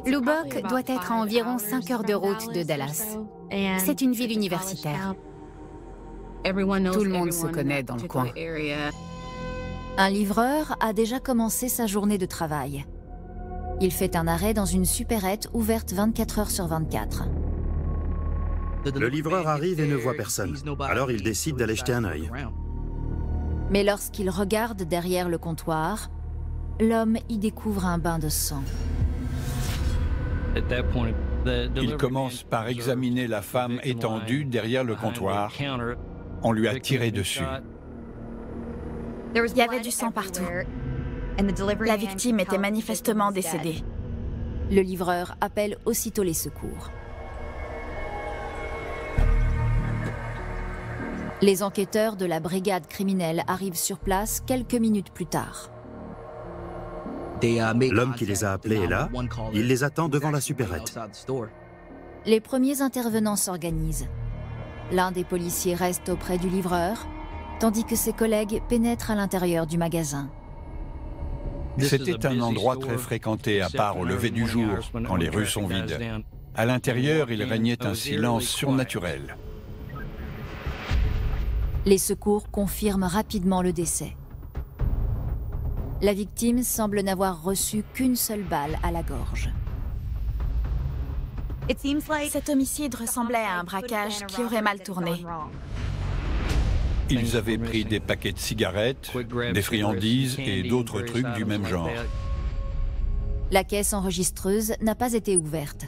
Lubbock doit être à environ 5 heures de route de Dallas. C'est une ville universitaire. Tout le monde se connaît dans le coin. Un livreur a déjà commencé sa journée de travail. Il fait un arrêt dans une supérette ouverte 24 heures sur 24. Le livreur arrive et ne voit personne. Alors il décide d'aller jeter un œil. Mais lorsqu'il regarde derrière le comptoir, l'homme y découvre un bain de sang. Il commence par examiner la femme étendue derrière le comptoir. On lui a tiré dessus. Il y avait du sang partout. La victime était manifestement décédée. Le livreur appelle aussitôt les secours. Les enquêteurs de la brigade criminelle arrivent sur place quelques minutes plus tard. L'homme qui les a appelés est là. Il les attend devant la supérette. Les premiers intervenants s'organisent. L'un des policiers reste auprès du livreur, tandis que ses collègues pénètrent à l'intérieur du magasin. C'était un endroit très fréquenté, à part au lever du jour, quand les rues sont vides. À l'intérieur, il régnait un silence surnaturel. Les secours confirment rapidement le décès. La victime semble n'avoir reçu qu'une seule balle à la gorge. Cet homicide ressemblait à un braquage qui aurait mal tourné. Ils avaient pris des paquets de cigarettes, des friandises et d'autres trucs du même genre. La caisse enregistreuse n'a pas été ouverte.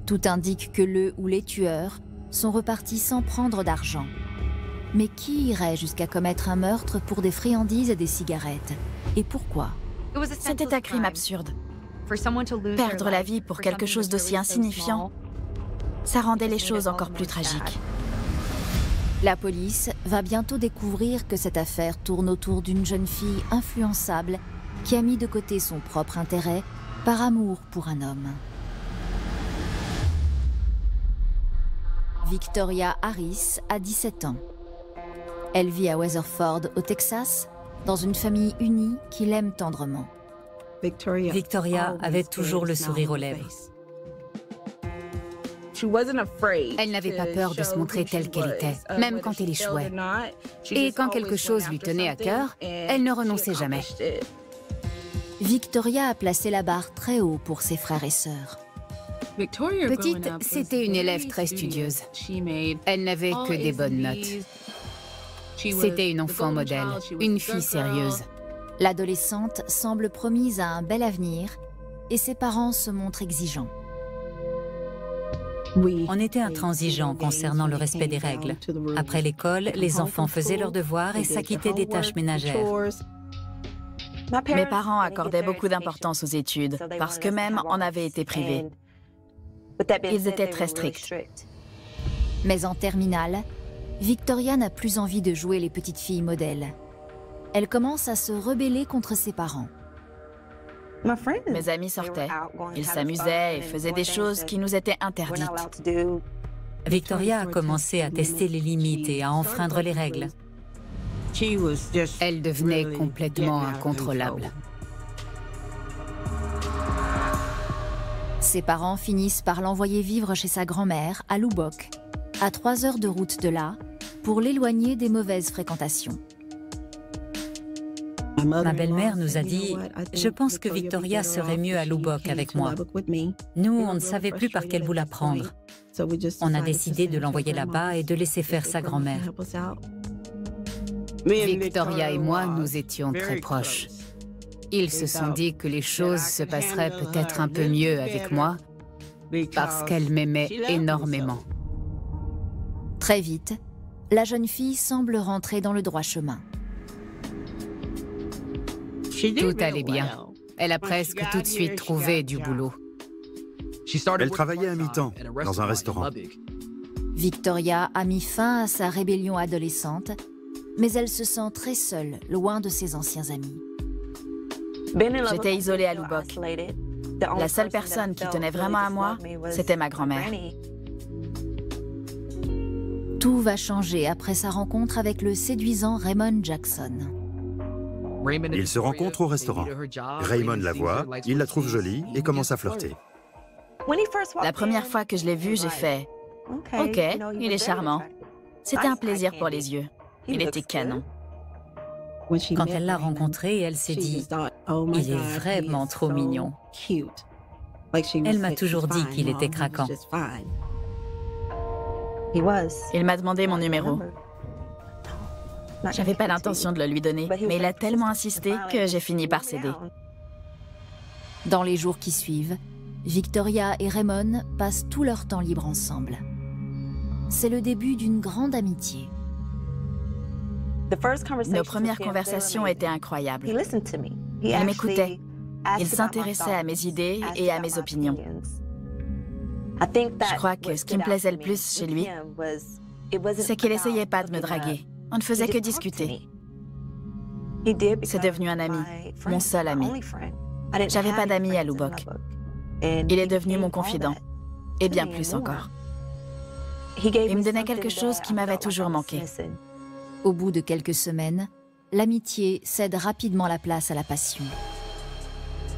Tout indique que le ou les tueurs sont repartis sans prendre d'argent. Mais qui irait jusqu'à commettre un meurtre pour des friandises et des cigarettes? Et pourquoi? C'était un crime absurde. Perdre la vie pour quelque chose d'aussi insignifiant, ça rendait les choses encore plus tragiques. La police va bientôt découvrir que cette affaire tourne autour d'une jeune fille influençable qui a mis de côté son propre intérêt par amour pour un homme. Victoria Harris a 17 ans. Elle vit à Weatherford, au Texas, dans une famille unie qui l'aime tendrement. Victoria avait toujours le sourire aux lèvres. Elle n'avait pas peur de se montrer telle qu'elle était, même quand elle échouait. Et quand quelque chose lui tenait à cœur, elle ne renonçait jamais. Victoria a placé la barre très haut pour ses frères et sœurs. Petite, c'était une élève très studieuse. Elle n'avait que des bonnes notes. C'était une enfant modèle, une fille sérieuse. L'adolescente semble promise à un bel avenir et ses parents se montrent exigeants. On était intransigeants concernant le respect des règles. Après l'école, les enfants faisaient leurs devoirs et s'acquittaient des tâches ménagères. Mes parents accordaient beaucoup d'importance aux études, parce qu'eux-mêmes en avaient été privés. Ils étaient très stricts. Mais en terminale, Victoria n'a plus envie de jouer les petites filles modèles. Elle commence à se rebeller contre ses parents. Mes amis sortaient. Ils s'amusaient et faisaient des choses qui nous étaient interdites. Victoria a commencé à tester les limites et à enfreindre les règles. Elle devenait complètement incontrôlable. Ses parents finissent par l'envoyer vivre chez sa grand-mère à Lubbock, à 3 heures de route de là, pour l'éloigner des mauvaises fréquentations. Ma belle-mère nous a dit « Je pense que Victoria serait mieux à Lubbock avec moi. » Nous, on ne savait plus par quel bout la prendre. On a décidé de l'envoyer là-bas et de laisser faire sa grand-mère. Victoria et moi, nous étions très proches. Ils se sont dit que les choses se passeraient peut-être un peu mieux avec moi, parce qu'elle m'aimait énormément. Très vite, la jeune fille semble rentrer dans le droit chemin. Tout allait bien. Elle a presque tout de suite trouvé du boulot. Elle travaillait à mi-temps dans un restaurant. Victoria a mis fin à sa rébellion adolescente, mais elle se sent très seule, loin de ses anciens amis. J'étais isolée à Lubbock. La seule personne qui tenait vraiment à moi, c'était ma grand-mère. Tout va changer après sa rencontre avec le séduisant Raymond Jackson. Ils se rencontrent au restaurant. Raymond la voit, il la trouve jolie et commence à flirter. La première fois que je l'ai vu, j'ai fait « Ok, il est charmant ». C'était un plaisir pour les yeux. Il était canon. Quand elle l'a rencontré, elle s'est dit « Il est vraiment trop mignon ». Elle m'a toujours dit qu'il était craquant. Il m'a demandé mon numéro. J'avais pas l'intention de le lui donner, mais il a tellement insisté que j'ai fini par céder. Dans les jours qui suivent, Victoria et Raymond passent tout leur temps libre ensemble. C'est le début d'une grande amitié. Nos premières conversations étaient incroyables. Il m'écoutait. Il s'intéressait à mes idées et à mes opinions. Je crois que ce qui me plaisait le plus chez lui, c'est qu'il n'essayait pas de me draguer. On ne faisait que discuter. C'est devenu un ami, mon seul ami. J'avais pas d'amis à Lubbock. Il est devenu mon confident, et bien plus encore. Il me donnait quelque chose qui m'avait toujours manqué. Au bout de quelques semaines, l'amitié cède rapidement la place à la passion.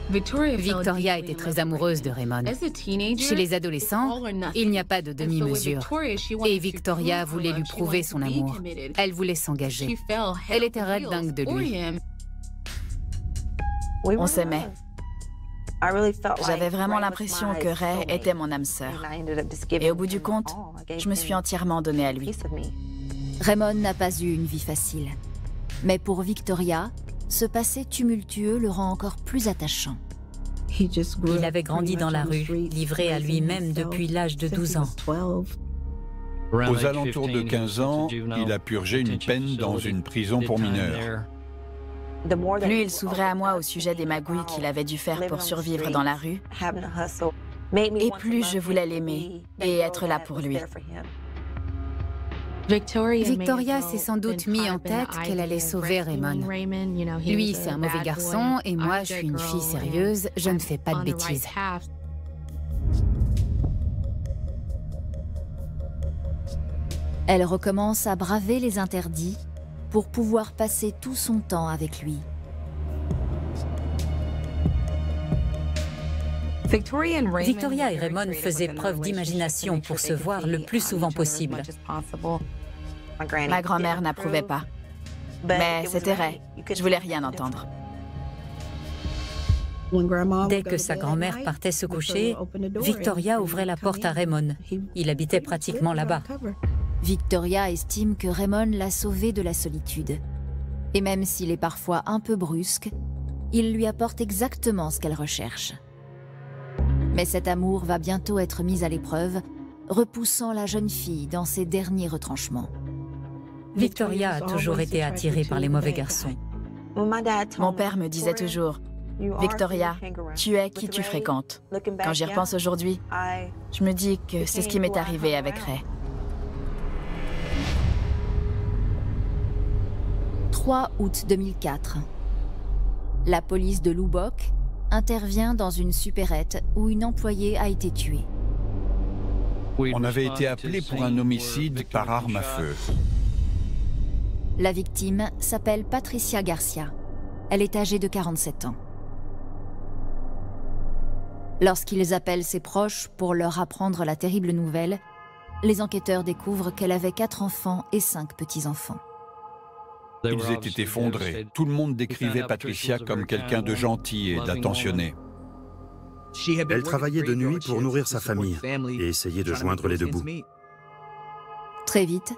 Victoria était très amoureuse de Raymond. Chez les adolescents, il n'y a pas de demi-mesure. Et Victoria voulait lui prouver son amour. Elle voulait s'engager. Elle était raide dingue de lui. On s'aimait. J'avais vraiment l'impression que Ray était mon âme sœur. Et au bout du compte, je me suis entièrement donnée à lui. Raymond n'a pas eu une vie facile. Mais pour Victoria, ce passé tumultueux le rend encore plus attachant. Il avait grandi dans la rue, livré à lui-même depuis l'âge de 12 ans. Aux alentours de 15 ans, il a purgé une peine dans une prison pour mineurs. Plus il s'ouvrait à moi au sujet des magouilles qu'il avait dû faire pour survivre dans la rue, et plus je voulais l'aimer et être là pour lui. Victoria s'est sans doute mis en tête qu'elle allait sauver Raymond. Lui, c'est un mauvais garçon et moi, je suis une fille sérieuse, je ne fais pas de bêtises. Elle recommence à braver les interdits pour pouvoir passer tout son temps avec lui. Victoria et Raymond faisaient preuve d'imagination pour se voir le plus souvent possible. Ma grand-mère n'approuvait pas. Mais c'était Ray. Je voulais rien entendre. Dès que sa grand-mère partait se coucher, Victoria ouvrait la porte à Raymond. Il habitait pratiquement là-bas. Victoria estime que Raymond l'a sauvée de la solitude. Et même s'il est parfois un peu brusque, il lui apporte exactement ce qu'elle recherche. Mais cet amour va bientôt être mis à l'épreuve, repoussant la jeune fille dans ses derniers retranchements. Victoria a toujours été attirée par les mauvais garçons. Mon père me disait toujours, « Victoria, tu es qui tu fréquentes. » Quand j'y repense aujourd'hui, je me dis que c'est ce qui m'est arrivé avec Ray. 3 août 2004. La police de Lubbock intervient dans une supérette où une employée a été tuée. On avait été appelé pour un homicide par arme à feu. La victime s'appelle Patricia Garcia. Elle est âgée de 47 ans. Lorsqu'ils appellent ses proches pour leur apprendre la terrible nouvelle, les enquêteurs découvrent qu'elle avait 4 enfants et 5 petits-enfants. Ils étaient effondrés. Tout le monde décrivait Patricia comme quelqu'un de gentil et d'attentionné. Elle travaillait de nuit pour nourrir sa famille et essayait de joindre les deux bouts. Très vite,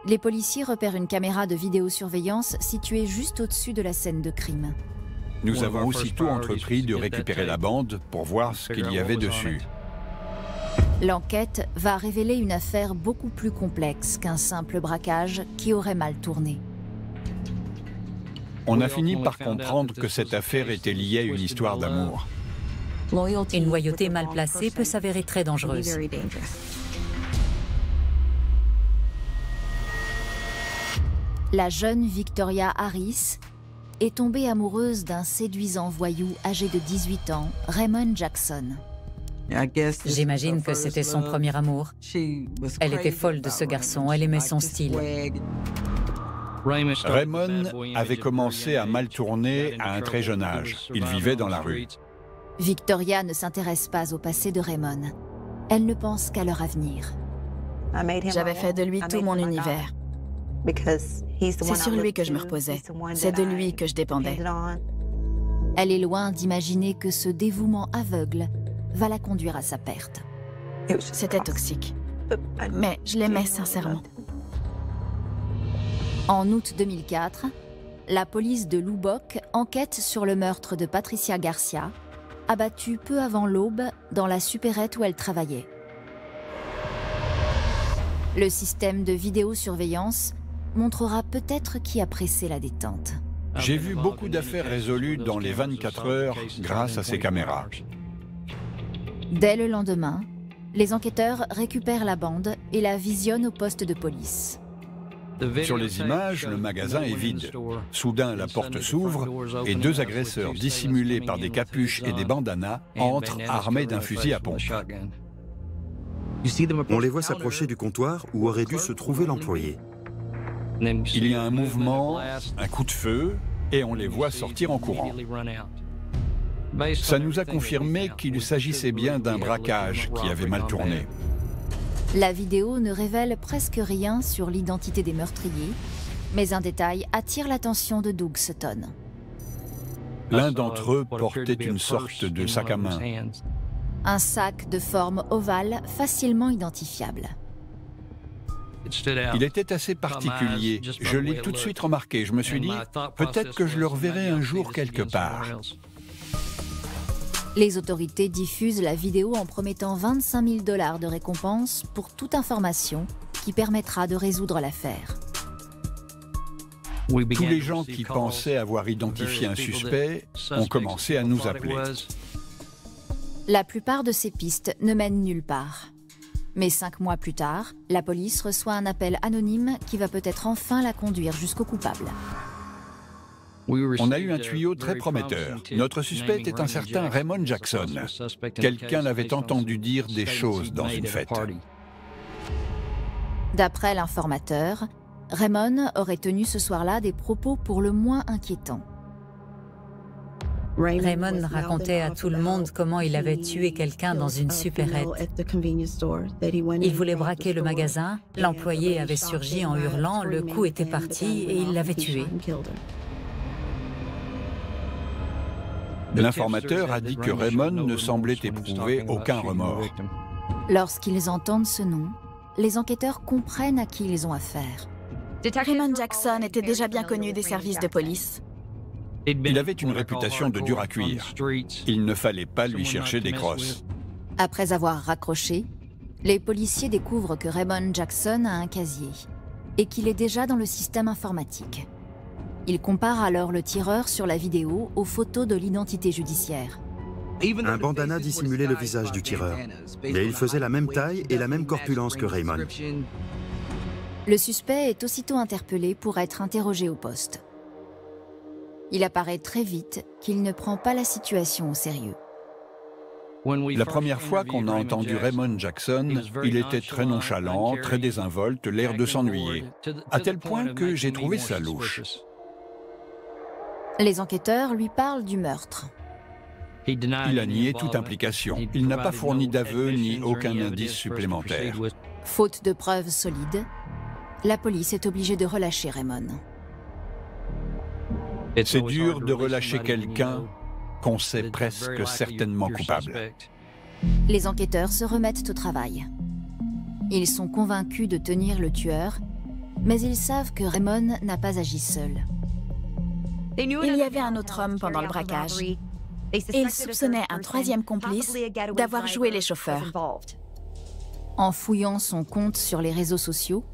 les policiers repèrent une caméra de vidéosurveillance située juste au-dessus de la scène de crime. Nous avons aussitôt entrepris de récupérer la bande pour voir ce qu'il y avait dessus. L'enquête va révéler une affaire beaucoup plus complexe qu'un simple braquage qui aurait mal tourné. On a fini par comprendre que cette affaire était liée à une histoire d'amour. Une loyauté mal placée peut s'avérer très dangereuse. La jeune Victoria Harris est tombée amoureuse d'un séduisant voyou âgé de 18 ans, Raymond Jackson. J'imagine que c'était son premier amour. Elle était folle de ce garçon, elle aimait son style. Raymond avait commencé à mal tourner à un très jeune âge. Il vivait dans la rue. Victoria ne s'intéresse pas au passé de Raymond. Elle ne pense qu'à leur avenir. J'avais fait de lui tout mon univers. C'est sur lui que je me reposais. C'est de lui que je dépendais. Elle est loin d'imaginer que ce dévouement aveugle va la conduire à sa perte. C'était toxique. Mais je l'aimais sincèrement. En août 2004, la police de Lubbock enquête sur le meurtre de Patricia Garcia, abattue peu avant l'aube dans la supérette où elle travaillait. Le système de vidéosurveillance montrera peut-être qui a pressé la détente. J'ai vu beaucoup d'affaires résolues dans les 24 heures grâce à ces caméras. Dès le lendemain, les enquêteurs récupèrent la bande et la visionnent au poste de police. Sur les images, le magasin est vide. Soudain, la porte s'ouvre et deux agresseurs dissimulés par des capuches et des bandanas entrent armés d'un fusil à pompe. On les voit s'approcher du comptoir où aurait dû se trouver l'employé. Il y a un mouvement, un coup de feu, et on les voit sortir en courant. Ça nous a confirmé qu'il s'agissait bien d'un braquage qui avait mal tourné. La vidéo ne révèle presque rien sur l'identité des meurtriers, mais un détail attire l'attention de Doug Sutton. L'un d'entre eux portait une sorte de sac à main. Un sac de forme ovale facilement identifiable. Il était assez particulier. Je l'ai tout de suite remarqué. Je me suis dit, peut-être que je le reverrai un jour quelque part. Les autorités diffusent la vidéo en promettant 25 000 $ de récompense pour toute information qui permettra de résoudre l'affaire. Tous les gens qui pensaient avoir identifié un suspect ont commencé à nous appeler. La plupart de ces pistes ne mènent nulle part. Mais 5 mois plus tard, la police reçoit un appel anonyme qui va peut-être enfin la conduire jusqu'au coupable. On a eu un tuyau très prometteur. Notre suspect était un certain Raymond Jackson. Quelqu'un l'avait entendu dire des choses dans une fête. D'après l'informateur, Raymond aurait tenu ce soir-là des propos pour le moins inquiétants. Raymond racontait à tout le monde comment il avait tué quelqu'un dans une supérette. Il voulait braquer le magasin, l'employé avait surgi en hurlant, le coup était parti et il l'avait tué. L'informateur a dit que Raymond ne semblait éprouver aucun remords. Lorsqu'ils entendent ce nom, les enquêteurs comprennent à qui ils ont affaire. Raymond Jackson était déjà bien connu des services de police. Il avait une réputation de dur à cuire. Il ne fallait pas lui chercher des crosses. Après avoir raccroché, les policiers découvrent que Raymond Jackson a un casier et qu'il est déjà dans le système informatique. Ils comparent alors le tireur sur la vidéo aux photos de l'identité judiciaire. Un bandana dissimulait le visage du tireur, mais il faisait la même taille et la même corpulence que Raymond. Le suspect est aussitôt interpellé pour être interrogé au poste. Il apparaît très vite qu'il ne prend pas la situation au sérieux. La première fois qu'on a entendu Raymond Jackson, il était très nonchalant, très désinvolte, l'air de s'ennuyer, à tel point que j'ai trouvé ça louche. Les enquêteurs lui parlent du meurtre. Il a nié toute implication. Il n'a pas fourni d'aveu ni aucun indice supplémentaire. Faute de preuves solides, la police est obligée de relâcher Raymond. C'est dur de relâcher quelqu'un qu'on sait presque certainement coupable. Les enquêteurs se remettent au travail. Ils sont convaincus de tenir le tueur, mais ils savent que Raymond n'a pas agi seul. Il y avait un autre homme pendant le braquage. Et ils soupçonnaient un troisième complice d'avoir joué les chauffeurs. En fouillant son compte sur les réseaux sociaux,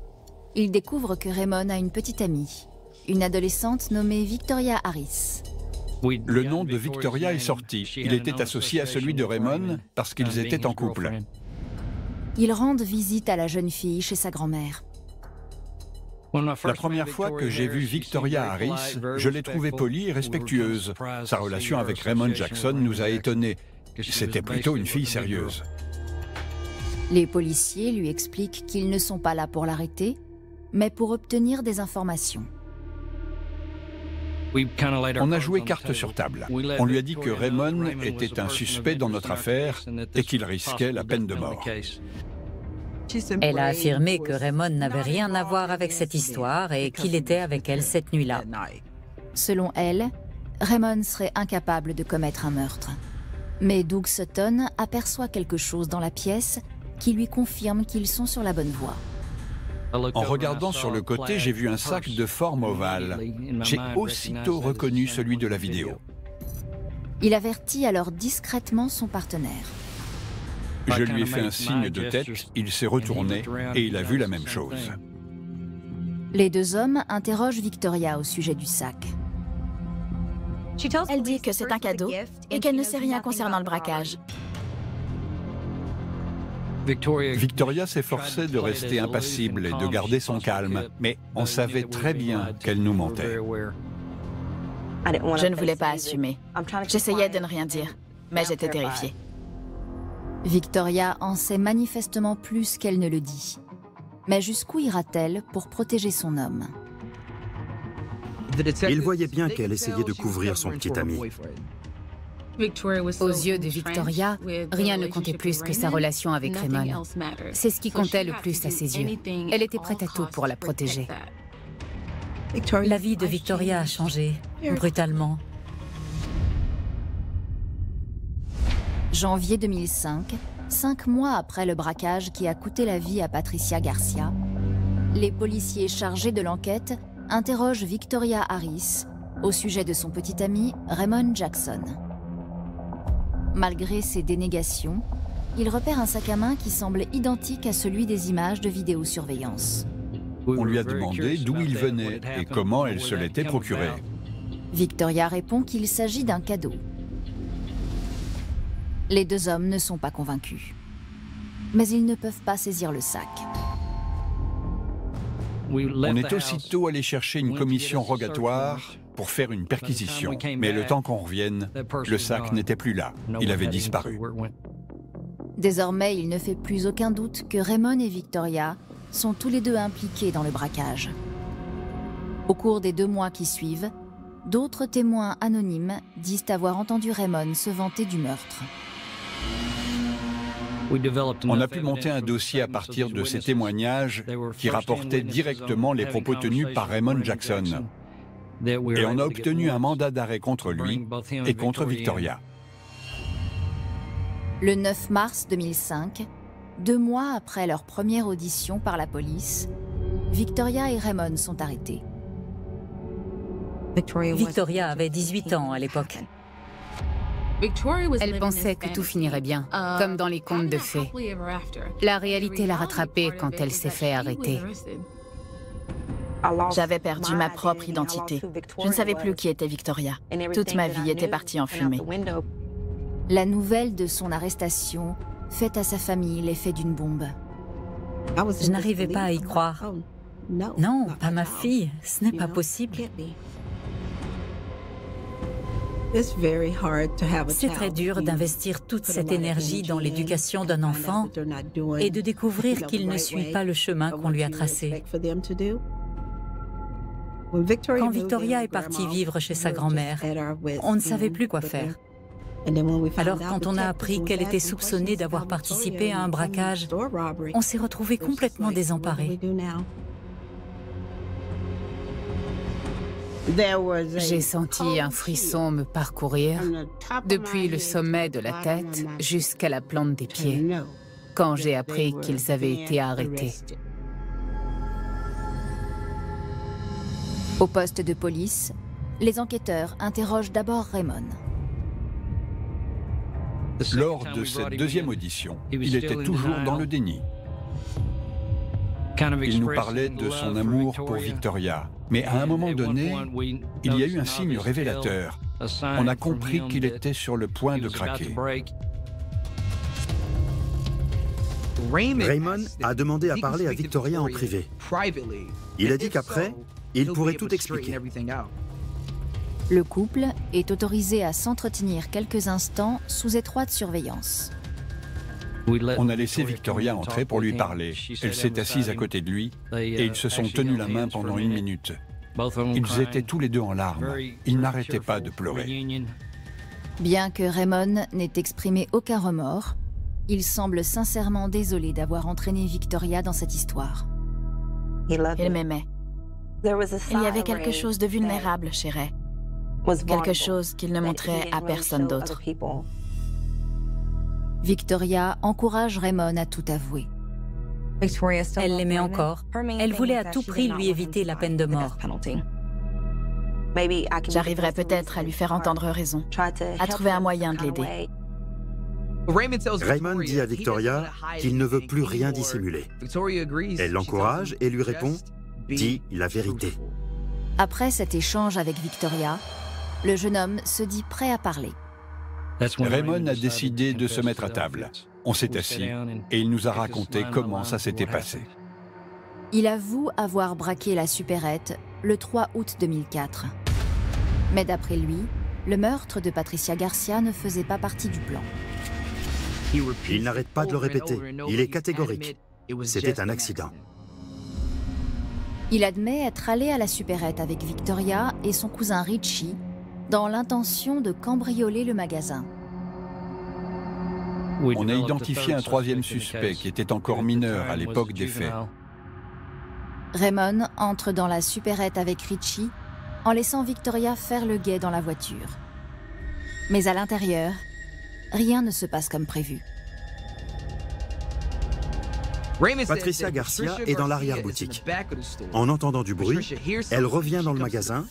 ils découvrent que Raymond a une petite amie, une adolescente nommée Victoria Harris. Le nom de Victoria est sorti. Il était associé à celui de Raymond parce qu'ils étaient en couple. Ils rendent visite à la jeune fille chez sa grand-mère. La première fois que j'ai vu Victoria Harris, je l'ai trouvée polie et respectueuse. Sa relation avec Raymond Jackson nous a étonnés. C'était plutôt une fille sérieuse. Les policiers lui expliquent qu'ils ne sont pas là pour l'arrêter, mais pour obtenir des informations. On a joué carte sur table. On lui a dit que Raymond était un suspect dans notre affaire et qu'il risquait la peine de mort. Elle a affirmé que Raymond n'avait rien à voir avec cette histoire et qu'il était avec elle cette nuit-là. Selon elle, Raymond serait incapable de commettre un meurtre. Mais Doug Sutton aperçoit quelque chose dans la pièce qui lui confirme qu'ils sont sur la bonne voie. En regardant sur le côté, j'ai vu un sac de forme ovale. J'ai aussitôt reconnu celui de la vidéo. Il avertit alors discrètement son partenaire. Je lui ai fait un signe de tête, il s'est retourné et il a vu la même chose. Les deux hommes interrogent Victoria au sujet du sac. Elle dit que c'est un cadeau et qu'elle ne sait rien concernant le braquage. Victoria s'efforçait de rester impassible et de garder son calme, mais on savait très bien qu'elle nous mentait. Je ne voulais pas assumer. J'essayais de ne rien dire, mais j'étais terrifiée. Victoria en sait manifestement plus qu'elle ne le dit. Mais jusqu'où ira-t-elle pour protéger son homme? Il voyait bien qu'elle essayait de couvrir son petit ami. Aux yeux de Victoria, rien ne comptait plus que sa relation avec Raymond. C'est ce qui comptait le plus à ses yeux. Elle était prête à tout pour la protéger. La vie de Victoria a changé, brutalement. Janvier 2005, 5 mois après le braquage qui a coûté la vie à Patricia Garcia, les policiers chargés de l'enquête interrogent Victoria Harris au sujet de son petit ami Raymond Jackson. Malgré ses dénégations, il repère un sac à main qui semble identique à celui des images de vidéosurveillance. On lui a demandé d'où il venait et comment elle se l'était procuré. Victoria répond qu'il s'agit d'un cadeau. Les deux hommes ne sont pas convaincus. Mais ils ne peuvent pas saisir le sac. On est aussitôt allé chercher une commission rogatoire pour faire une perquisition. Mais le temps qu'on revienne, le sac n'était plus là. Il avait disparu. Désormais, il ne fait plus aucun doute que Raymond et Victoria sont tous les deux impliqués dans le braquage. Au cours des 2 mois qui suivent, d'autres témoins anonymes disent avoir entendu Raymond se vanter du meurtre. On a pu monter un dossier à partir de ces témoignages qui rapportaient directement les propos tenus par Raymond Jackson. Et on a obtenu un mandat d'arrêt contre lui et contre Victoria. Le 9 mars 2005, 2 mois après leur première audition par la police, Victoria et Raymond sont arrêtés. Victoria avait 18 ans à l'époque. Elle pensait que tout finirait bien, comme dans les contes de fées. La réalité l'a rattrapée quand elle s'est fait arrêter. J'avais perdu ma propre identité. Je ne savais plus qui était Victoria. Toute ma vie était partie en fumée. La nouvelle de son arrestation fait à sa famille l'effet d'une bombe. Je n'arrivais pas à y croire. Non, pas ma fille, ce n'est pas possible. C'est très dur d'investir toute cette énergie dans l'éducation d'un enfant et de découvrir qu'il ne suit pas le chemin qu'on lui a tracé. Quand Victoria est partie vivre chez sa grand-mère, on ne savait plus quoi faire. Alors quand on a appris qu'elle était soupçonnée d'avoir participé à un braquage, on s'est retrouvés complètement désemparés. J'ai senti un frisson me parcourir, depuis le sommet de la tête jusqu'à la plante des pieds, quand j'ai appris qu'ils avaient été arrêtés. Au poste de police, les enquêteurs interrogent d'abord Raymond. Lors de cette 2e audition, il était toujours dans le déni. Il nous parlait de son amour pour Victoria. Mais à un moment donné, il y a eu un signe révélateur. On a compris qu'il était sur le point de craquer. Raymond a demandé à parler à Victoria en privé. Il a dit qu'après, il pourrait tout expliquer. Le couple est autorisé à s'entretenir quelques instants sous étroite surveillance. On a laissé Victoria entrer pour lui parler. Elle s'est assise à côté de lui et ils se sont tenus la main pendant 1 minute. Ils étaient tous les deux en larmes. Ils n'arrêtaient pas de pleurer. Bien que Raymond n'ait exprimé aucun remords, il semble sincèrement désolé d'avoir entraîné Victoria dans cette histoire. Il m'aimait. Il y avait quelque chose de vulnérable chez Ray. Quelque chose qu'il ne montrait à personne d'autre. Victoria encourage Raymond à tout avouer. Elle l'aimait encore. Elle voulait à tout prix lui éviter la peine de mort. J'arriverai peut-être à lui faire entendre raison, à trouver un moyen de l'aider. Raymond dit à Victoria qu'il ne veut plus rien dissimuler. Elle l'encourage et lui répond « Dis la vérité ». Après cet échange avec Victoria, le jeune homme se dit prêt à parler. Raymond a décidé de se mettre à table. On s'est assis et il nous a raconté comment ça s'était passé. Il avoue avoir braqué la supérette le 3 août 2004. Mais d'après lui, le meurtre de Patricia Garcia ne faisait pas partie du plan. Il n'arrête pas de le répéter. Il est catégorique. C'était un accident. Il admet être allé à la supérette avec Victoria et son cousin Richie dans l'intention de cambrioler le magasin. On a identifié un troisième suspect qui était encore mineur à l'époque des faits. Raymond entre dans la supérette avec Richie en laissant Victoria faire le guet dans la voiture. Mais à l'intérieur, rien ne se passe comme prévu. Patricia Garcia est dans l'arrière-boutique. En entendant du bruit, elle revient dans le magasin,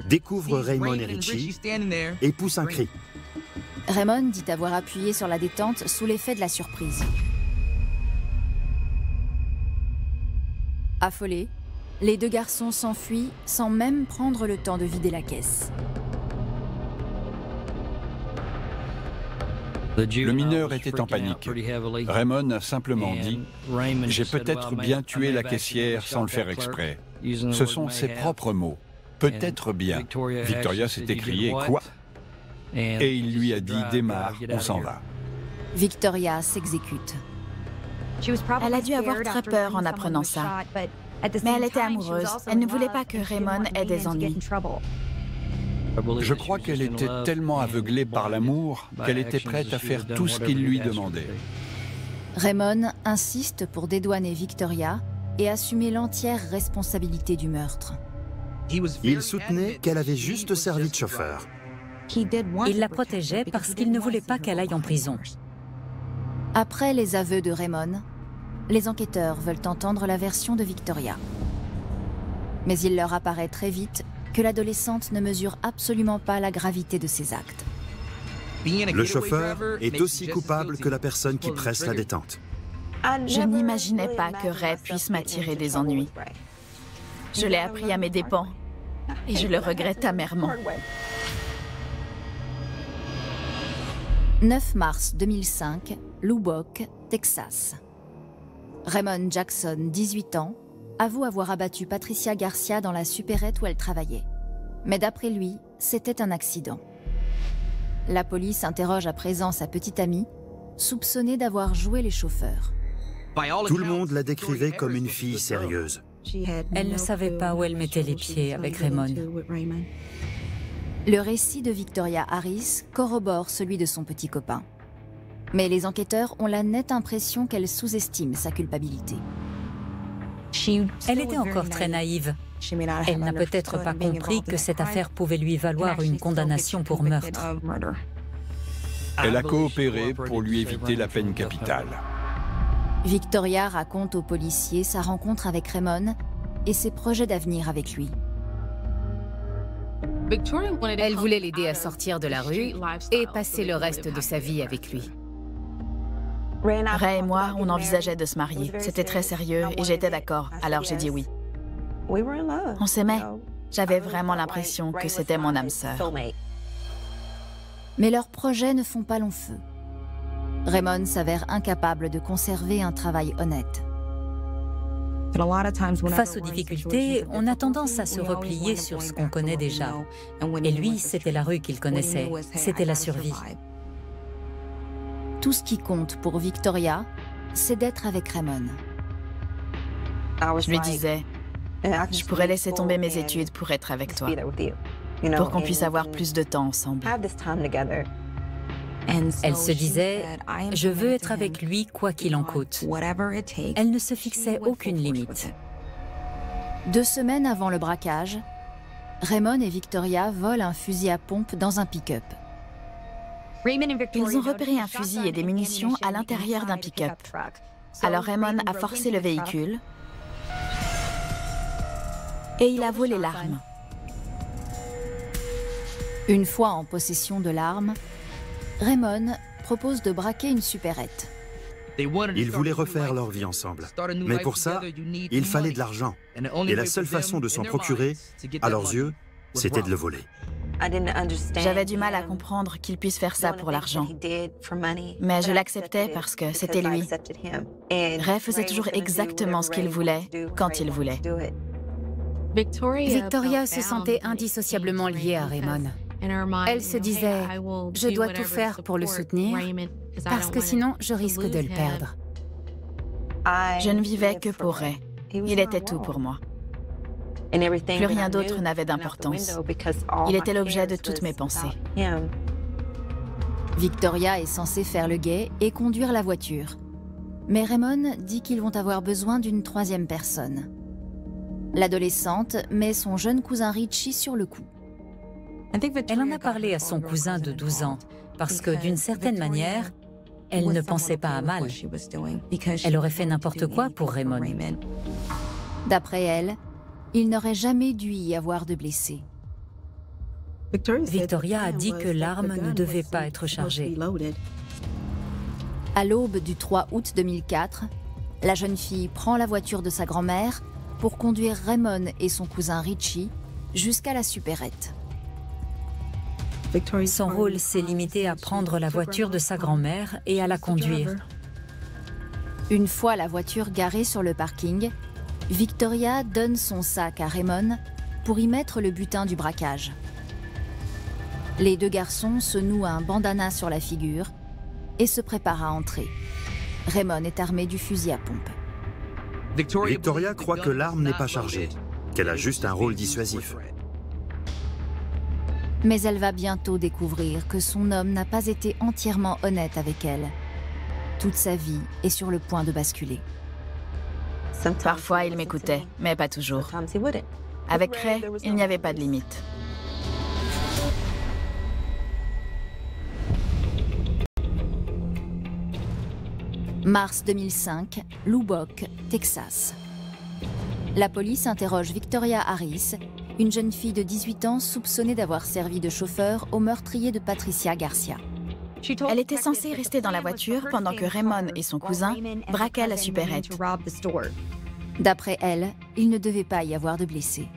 découvre Raymond et Richie et pousse un cri. Raymond dit avoir appuyé sur la détente sous l'effet de la surprise. Affolés, les deux garçons s'enfuient sans même prendre le temps de vider la caisse. Le mineur était en panique. Raymond a simplement dit « J'ai peut-être bien tué la caissière sans le faire exprès. » Ce sont ses propres mots. « Peut-être bien. » Victoria s'est écriée « Quoi ?» Et il lui a dit « Démarre, on s'en va. » Victoria s'exécute. Elle a dû avoir très peur en apprenant ça. Mais elle était amoureuse. Elle ne voulait pas que Raymond ait des ennuis. Je crois qu'elle était tellement aveuglée par l'amour qu'elle était prête à faire tout ce qu'il lui demandait. Raymond insiste pour dédouaner Victoria et assumer l'entière responsabilité du meurtre. Il soutenait qu'elle avait juste servi de chauffeur. Il la protégeait parce qu'il ne voulait pas qu'elle aille en prison. Après les aveux de Raymond, les enquêteurs veulent entendre la version de Victoria. Mais il leur apparaît très vite que l'adolescente ne mesure absolument pas la gravité de ses actes. Le chauffeur est aussi coupable que la personne qui presse la détente. Je n'imaginais pas que Ray puisse m'attirer des ennuis. Je l'ai appris à mes dépens et je le regrette amèrement. 9 mars 2005, Lubbock, Texas. Raymond Jackson, 18 ans, avoue avoir abattu Patricia Garcia dans la supérette où elle travaillait. Mais d'après lui, c'était un accident. La police interroge à présent sa petite amie, soupçonnée d'avoir joué les chauffeurs. Tout le monde la décrivait comme une fille sérieuse. Elle ne savait pas où elle mettait les pieds avec Raymond. Le récit de Victoria Harris corrobore celui de son petit copain. Mais les enquêteurs ont la nette impression qu'elle sous-estime sa culpabilité. Elle était encore très naïve. Elle n'a peut-être pas compris que cette affaire pouvait lui valoir une condamnation pour meurtre. Elle a coopéré pour lui éviter la peine capitale. Victoria raconte aux policiers sa rencontre avec Raymond et ses projets d'avenir avec lui. Elle voulait l'aider à sortir de la rue et passer le reste de sa vie avec lui. Ray et moi, on envisageait de se marier. C'était très sérieux et j'étais d'accord, alors j'ai dit oui. On s'aimait. J'avais vraiment l'impression que c'était mon âme sœur. Mais leurs projets ne font pas long feu. Raymond s'avère incapable de conserver un travail honnête. Face aux difficultés, on a tendance à se replier sur ce qu'on connaît déjà. Et lui, c'était la rue qu'il connaissait. C'était la survie. Tout ce qui compte pour Victoria, c'est d'être avec Raymond. Je lui disais, Je pourrais laisser tomber mes études pour être avec toi, pour qu'on puisse avoir plus de temps ensemble. Elle se disait, je veux être avec lui quoi qu'il en coûte. Elle ne se fixait aucune limite. 2 semaines avant le braquage, Raymond et Victoria volent un fusil à pompe dans un pick-up. Ils ont repéré un fusil et des munitions à l'intérieur d'un pick-up. Alors Raymond a forcé le véhicule et il a volé l'arme. Une fois en possession de l'arme, Raymond propose de braquer une supérette. Ils voulaient refaire leur vie ensemble. Mais pour ça, il fallait de l'argent. Et la seule façon de s'en procurer, à leurs yeux, c'était de le voler. J'avais du mal à comprendre qu'il puisse faire ça pour l'argent. Mais je l'acceptais parce que c'était lui. Ray faisait toujours exactement ce qu'il voulait, quand il voulait. Victoria se sentait indissociablement liée à Raymond. Elle se disait, je dois tout faire pour le soutenir, parce que sinon je risque de le perdre. Je ne vivais que pour Ray. Il était tout pour moi. Plus rien d'autre n'avait d'importance. Il était l'objet de toutes mes pensées. Victoria est censée faire le guet et conduire la voiture. Mais Raymond dit qu'ils vont avoir besoin d'une 3e personne. L'adolescente met son jeune cousin Richie sur le coup. Elle en a parlé à son cousin de 12 ans, parce que d'une certaine manière, elle ne pensait pas à mal. Elle aurait fait n'importe quoi pour Raymond. D'après elle, il n'aurait jamais dû y avoir de blessés. Victoria a dit que l'arme ne devait pas être chargée. À l'aube du 3 août 2004, la jeune fille prend la voiture de sa grand-mère pour conduire Raymond et son cousin Richie jusqu'à la supérette. Son rôle s'est limité à prendre la voiture de sa grand-mère et à la conduire. Une fois la voiture garée sur le parking, Victoria donne son sac à Raymond pour y mettre le butin du braquage. Les 2 garçons se nouent un bandana sur la figure et se préparent à entrer. Raymond est armé du fusil à pompe. Victoria croit que l'arme n'est pas chargée, qu'elle a juste un rôle dissuasif. Mais elle va bientôt découvrir que son homme n'a pas été entièrement honnête avec elle. Toute sa vie est sur le point de basculer. Parfois, il m'écoutait, mais pas toujours. Avec Ray, il n'y avait pas de limite. Mars 2005, Lubbock, Texas. La police interroge Victoria Harris, une jeune fille de 18 ans soupçonnée d'avoir servi de chauffeur au meurtrier de Patricia Garcia. Elle était censée rester dans la voiture pendant que Raymond et son cousin braquaient la supérette. D'après elle, il ne devait pas y avoir de blessés.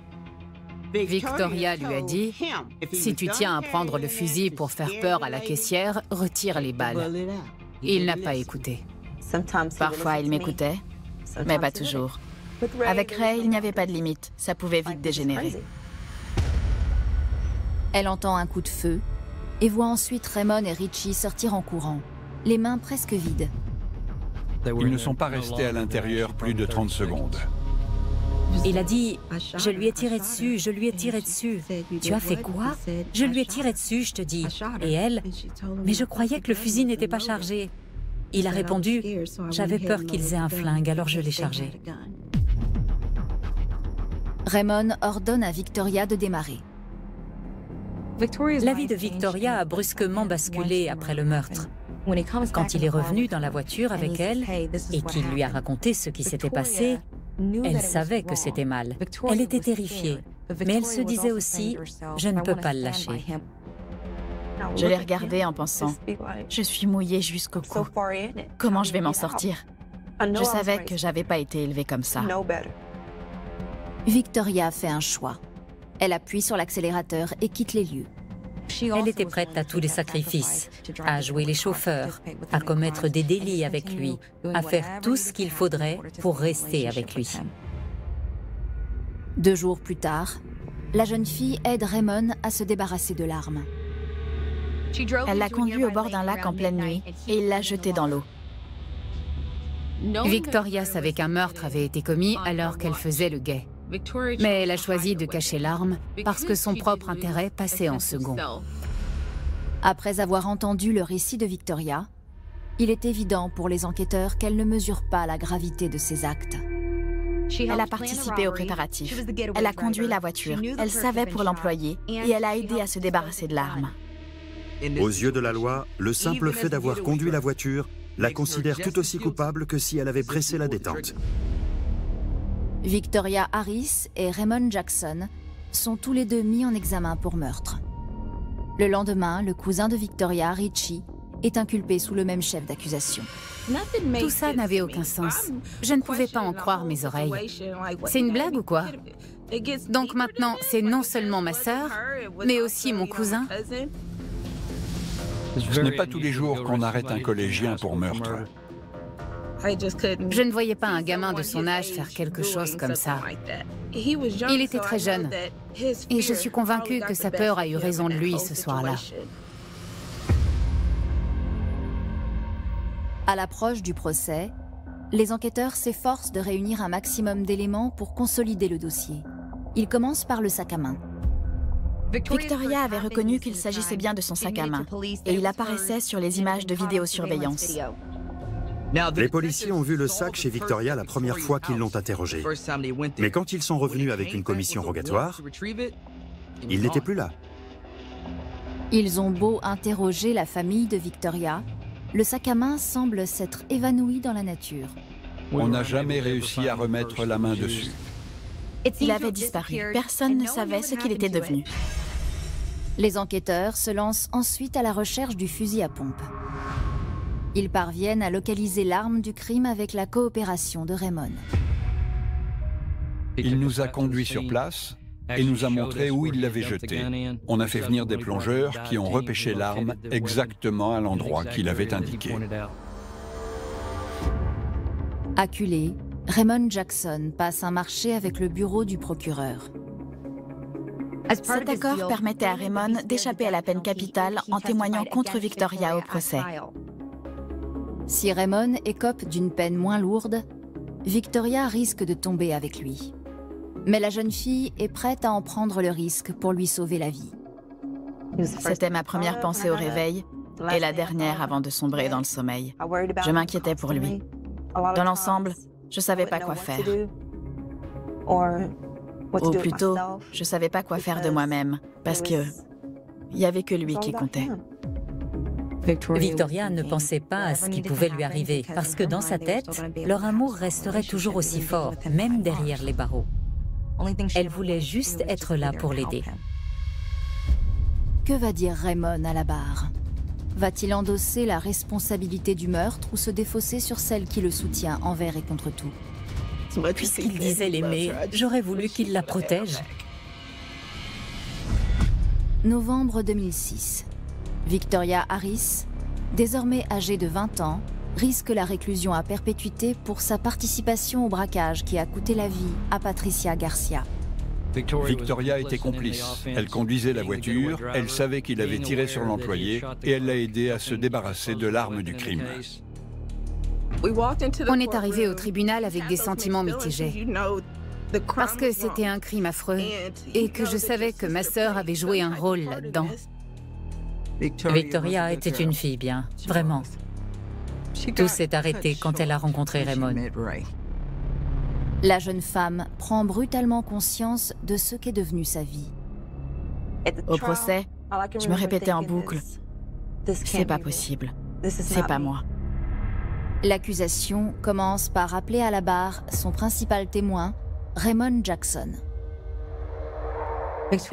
Victoria lui a dit, si tu tiens à prendre le fusil pour faire peur à la caissière, retire les balles. Il n'a pas écouté. Parfois, il m'écoutait, mais pas toujours. Avec Ray, il n'y avait pas de limite. Ça pouvait vite dégénérer. Elle entend un coup de feu et voit ensuite Raymond et Richie sortir en courant, les mains presque vides. Ils ne sont pas restés à l'intérieur plus de 30 secondes. Il a dit, je lui ai tiré dessus, je lui ai tiré dessus. Tu as fait quoi? Je lui ai tiré dessus, je te dis. Et elle, mais je croyais que le fusil n'était pas chargé. Il a répondu, j'avais peur qu'ils aient un flingue, alors je l'ai chargé. Raymond ordonne à Victoria de démarrer. La vie de Victoria a brusquement basculé après le meurtre. Quand il est revenu dans la voiture avec elle et qu'il lui a raconté ce qui s'était passé, elle savait que c'était mal. Elle était terrifiée, mais elle se disait aussi, je ne peux pas le lâcher. Je l'ai regardé en pensant, je suis mouillée jusqu'au cou. Comment je vais m'en sortir? Je savais que j'avais pas été élevée comme ça. Victoria fait un choix. Elle appuie sur l'accélérateur et quitte les lieux. Elle était prête à tous les sacrifices, à jouer les chauffeurs, à commettre des délits avec lui, à faire tout ce qu'il faudrait pour rester avec lui. 2 jours plus tard, la jeune fille aide Raymond à se débarrasser de l'arme. Elle l'a conduit au bord d'un lac en pleine nuit et il l'a jeté dans l'eau. Victoria savait qu'un meurtre avait été commis alors qu'elle faisait le guet. Mais elle a choisi de cacher l'arme parce que son propre intérêt passait en second. Après avoir entendu le récit de Victoria, il est évident pour les enquêteurs qu'elle ne mesure pas la gravité de ses actes. Elle a participé aux préparatifs. Elle a conduit la voiture. Elle savait pour l'employer et elle a aidé à se débarrasser de l'arme. Aux yeux de la loi, le simple fait d'avoir conduit la voiture la considère tout aussi coupable que si elle avait pressé la détente. Victoria Harris et Raymond Jackson sont tous les deux mis en examen pour meurtre. Le lendemain, le cousin de Victoria, Richie, est inculpé sous le même chef d'accusation. Tout ça n'avait aucun sens. Je ne pouvais pas en croire mes oreilles. C'est une blague ou quoi? Donc maintenant, c'est non seulement ma sœur, mais aussi mon cousin? Ce n'est pas tous les jours qu'on arrête un collégien pour meurtre. Je ne voyais pas un gamin de son âge faire quelque chose comme ça. Il était très jeune, et je suis convaincue que sa peur a eu raison de lui ce soir-là. À l'approche du procès, les enquêteurs s'efforcent de réunir un maximum d'éléments pour consolider le dossier. Ils commencent par le sac à main. Victoria avait reconnu qu'il s'agissait bien de son sac à main, et il apparaissait sur les images de vidéosurveillance. Les policiers ont vu le sac chez Victoria la première fois qu'ils l'ont interrogé. Mais quand ils sont revenus avec une commission rogatoire, il n'était plus là. Ils ont beau interroger la famille de Victoria, le sac à main semble s'être évanoui dans la nature. On n'a jamais réussi à remettre la main dessus. Il avait disparu. Personne ne savait ce qu'il était devenu. Les enquêteurs se lancent ensuite à la recherche du fusil à pompe. Ils parviennent à localiser l'arme du crime avec la coopération de Raymond. Il nous a conduits sur place et nous a montré où il l'avait jetée. On a fait venir des plongeurs qui ont repêché l'arme exactement à l'endroit qu'il avait indiqué. Acculé, Raymond Jackson passe un marché avec le bureau du procureur. Cet accord permettait à Raymond d'échapper à la peine capitale en témoignant contre Victoria au procès. Si Raymond écope d'une peine moins lourde, Victoria risque de tomber avec lui. Mais la jeune fille est prête à en prendre le risque pour lui sauver la vie. C'était ma première pensée au réveil et la dernière avant de sombrer dans le sommeil. Je m'inquiétais pour lui. Dans l'ensemble, je ne savais pas quoi faire. Ou plutôt, je ne savais pas quoi faire de moi-même, parce qu'il n'y avait que lui qui comptait. Victoria ne pensait pas à ce qui pouvait lui arriver, parce que dans sa tête, leur amour resterait toujours aussi fort, même derrière les barreaux. Elle voulait juste être là pour l'aider. Que va dire Raymond à la barre? Va-t-il endosser la responsabilité du meurtre ou se défausser sur celle qui le soutient envers et contre tout? Puisqu'il disait l'aimer, j'aurais voulu qu'il la protège. Novembre 2006. Victoria Harris, désormais âgée de 20 ans, risque la réclusion à perpétuité pour sa participation au braquage qui a coûté la vie à Patricia Garcia. Victoria était complice. Elle conduisait la voiture, elle savait qu'il avait tiré sur l'employé et elle l'a aidé à se débarrasser de l'arme du crime. On est arrivé au tribunal avec des sentiments mitigés. Parce que c'était un crime affreux et que je savais que ma sœur avait joué un rôle là-dedans. Victoria était une fille bien, vraiment. Tout s'est arrêté quand elle a rencontré Raymond. La jeune femme prend brutalement conscience de ce qu'est devenue sa vie. Au procès, je me répétais en boucle, c'est pas possible, c'est pas moi. L'accusation commence par appeler à la barre son principal témoin, Raymond Jackson.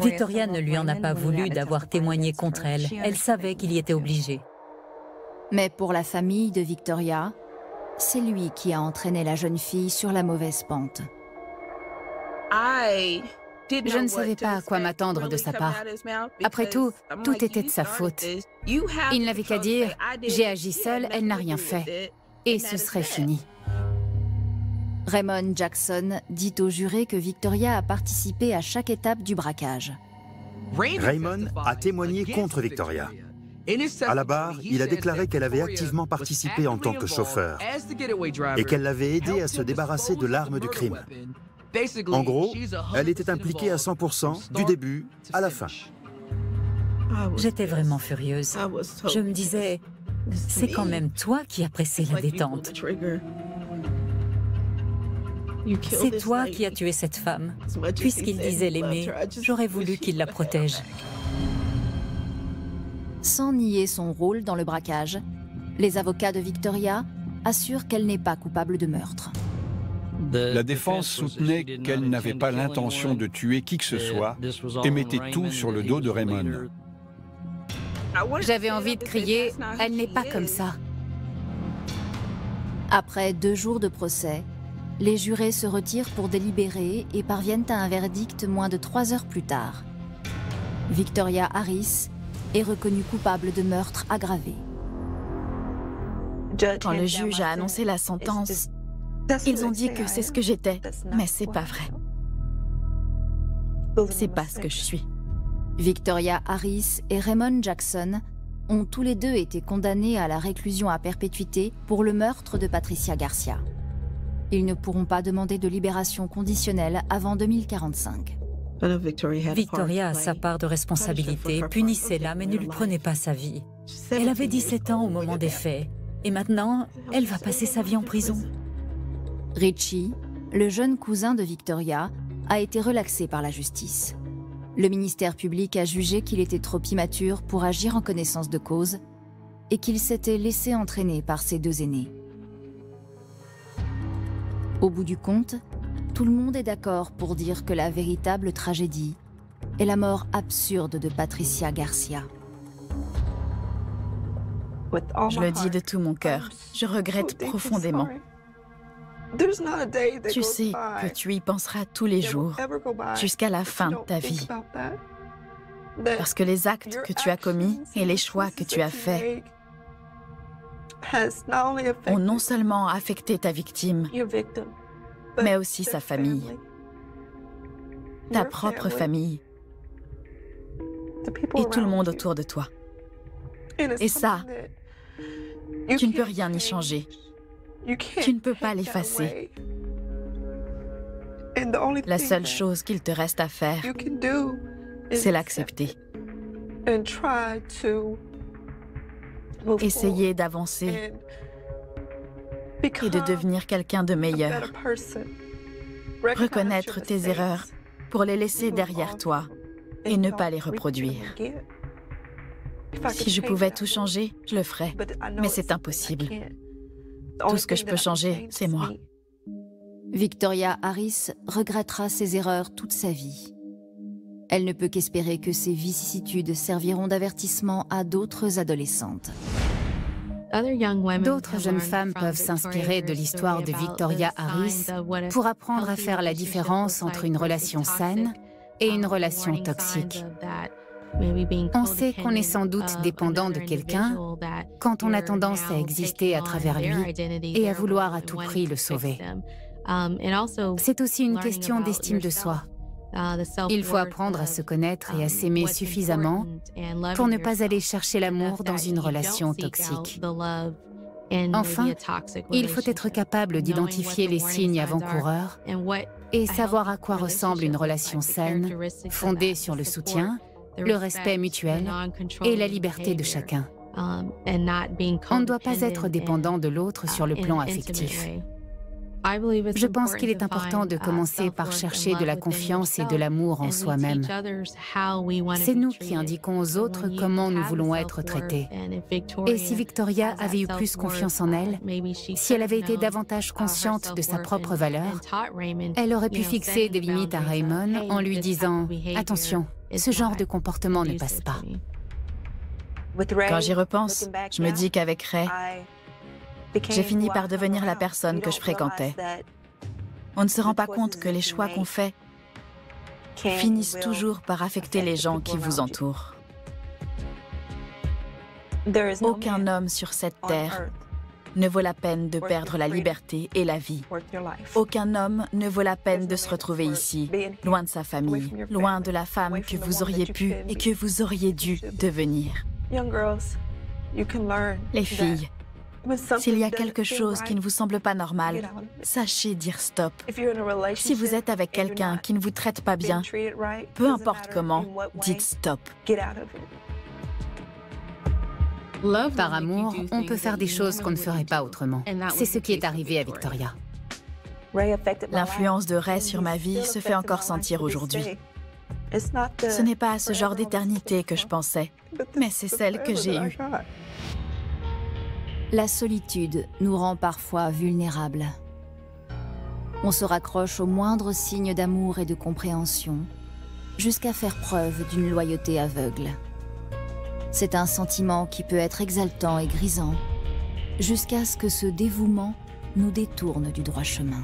Victoria ne lui en a pas voulu d'avoir témoigné contre elle. Elle savait qu'il y était obligé. Mais pour la famille de Victoria, c'est lui qui a entraîné la jeune fille sur la mauvaise pente. Je ne savais pas à quoi m'attendre de sa part. Après tout, tout était de sa faute. Il n'avait qu'à dire « j'ai agi seule, elle n'a rien fait ». Et ce serait fini. Raymond Jackson dit au juré que Victoria a participé à chaque étape du braquage. Raymond a témoigné contre Victoria. À la barre, il a déclaré qu'elle avait activement participé en tant que chauffeur et qu'elle l'avait aidé à se débarrasser de l'arme du crime. En gros, elle était impliquée à 100% du début à la fin. J'étais vraiment furieuse. Je me disais, c'est quand même toi qui as pressé la détente. C'est toi qui as tué cette femme. Puisqu'il disait l'aimer, j'aurais voulu qu'il la protège. Sans nier son rôle dans le braquage, les avocats de Victoria assurent qu'elle n'est pas coupable de meurtre. La défense soutenait qu'elle n'avait pas l'intention de tuer qui que ce soit et mettait tout sur le dos de Raymond. J'avais envie de crier « Elle n'est pas comme ça ». Après 2 jours de procès, les jurés se retirent pour délibérer et parviennent à un verdict moins de 3 heures plus tard. Victoria Harris est reconnue coupable de meurtre aggravé. Quand le juge a annoncé la sentence, ils ont dit que c'est ce que j'étais, mais c'est pas vrai. C'est pas ce que je suis. Victoria Harris et Raymond Jackson ont tous les deux été condamnés à la réclusion à perpétuité pour le meurtre de Patricia Garcia. Ils ne pourront pas demander de libération conditionnelle avant 2045. Victoria a sa part de responsabilité, punissez-la mais ne lui prenez pas sa vie. Elle avait 17 ans au moment des faits, et maintenant, elle va passer sa vie en prison. Richie, le jeune cousin de Victoria, a été relaxé par la justice. Le ministère public a jugé qu'il était trop immature pour agir en connaissance de cause et qu'il s'était laissé entraîner par ses 2 aînés. Au bout du compte, tout le monde est d'accord pour dire que la véritable tragédie est la mort absurde de Patricia Garcia. Je le dis de tout mon cœur, je regrette profondément. Tu sais que tu y penseras tous les jours, jusqu'à la fin de ta vie. Parce que les actes que tu as commis et les choix que tu as faits ont non seulement affecté ta victime, mais aussi sa famille, ta propre famille et tout le monde autour de toi. Et ça, tu ne peux rien y changer. Tu ne peux pas l'effacer. La seule chose qu'il te reste à faire, c'est l'accepter. Essayer d'avancer et de devenir quelqu'un de meilleur. Reconnaître tes erreurs pour les laisser derrière toi et ne pas les reproduire. Si je pouvais tout changer, je le ferais, mais c'est impossible. Tout ce que je peux changer, c'est moi. Victoria Harris regrettera ses erreurs toute sa vie. Elle ne peut qu'espérer que ces vicissitudes serviront d'avertissement à d'autres adolescentes. D'autres jeunes femmes peuvent s'inspirer de l'histoire de Victoria Harris pour apprendre à faire la différence entre une relation saine et une relation toxique. On sait qu'on est sans doute dépendant de quelqu'un quand on a tendance à exister à travers lui et à vouloir à tout prix le sauver. C'est aussi une question d'estime de soi. Il faut apprendre à se connaître et à s'aimer suffisamment pour ne pas aller chercher l'amour dans une relation toxique. Enfin, il faut être capable d'identifier les signes avant-coureurs et savoir à quoi ressemble une relation saine, fondée sur le soutien, le respect mutuel et la liberté de chacun. On ne doit pas être dépendant de l'autre sur le plan affectif. Je pense qu'il est important de commencer par chercher de la confiance et de l'amour en soi-même. C'est nous qui indiquons aux autres comment nous voulons être traités. Et si Victoria avait eu plus confiance en elle, si elle avait été davantage consciente de sa propre valeur, elle aurait pu fixer des limites à Raymond en lui disant « Attention, ce genre de comportement ne passe pas ». Quand j'y repense, je me dis qu'avec Ray, j'ai fini par devenir la personne que je fréquentais. On ne se rend pas compte que les choix qu'on fait finissent toujours par affecter les gens qui vous entourent. Aucun homme sur cette terre ne vaut la peine de perdre la liberté et la vie. Aucun homme ne vaut la peine de se retrouver ici, loin de sa famille, loin de la femme que vous auriez pu et que vous auriez dû devenir. Les filles, S'il y a quelque chose qui ne vous semble pas normal, sachez dire stop. Si vous êtes avec quelqu'un qui ne vous traite pas bien, peu importe comment, dites stop. Par amour, on peut faire des choses qu'on ne ferait pas autrement. C'est ce qui est arrivé à Victoria. L'influence de Ray sur ma vie se fait encore sentir aujourd'hui. Ce n'est pas à ce genre d'éternité que je pensais, mais c'est celle que j'ai eue. La solitude nous rend parfois vulnérables. On se raccroche au moindre signe d'amour et de compréhension, jusqu'à faire preuve d'une loyauté aveugle. C'est un sentiment qui peut être exaltant et grisant, jusqu'à ce que ce dévouement nous détourne du droit chemin.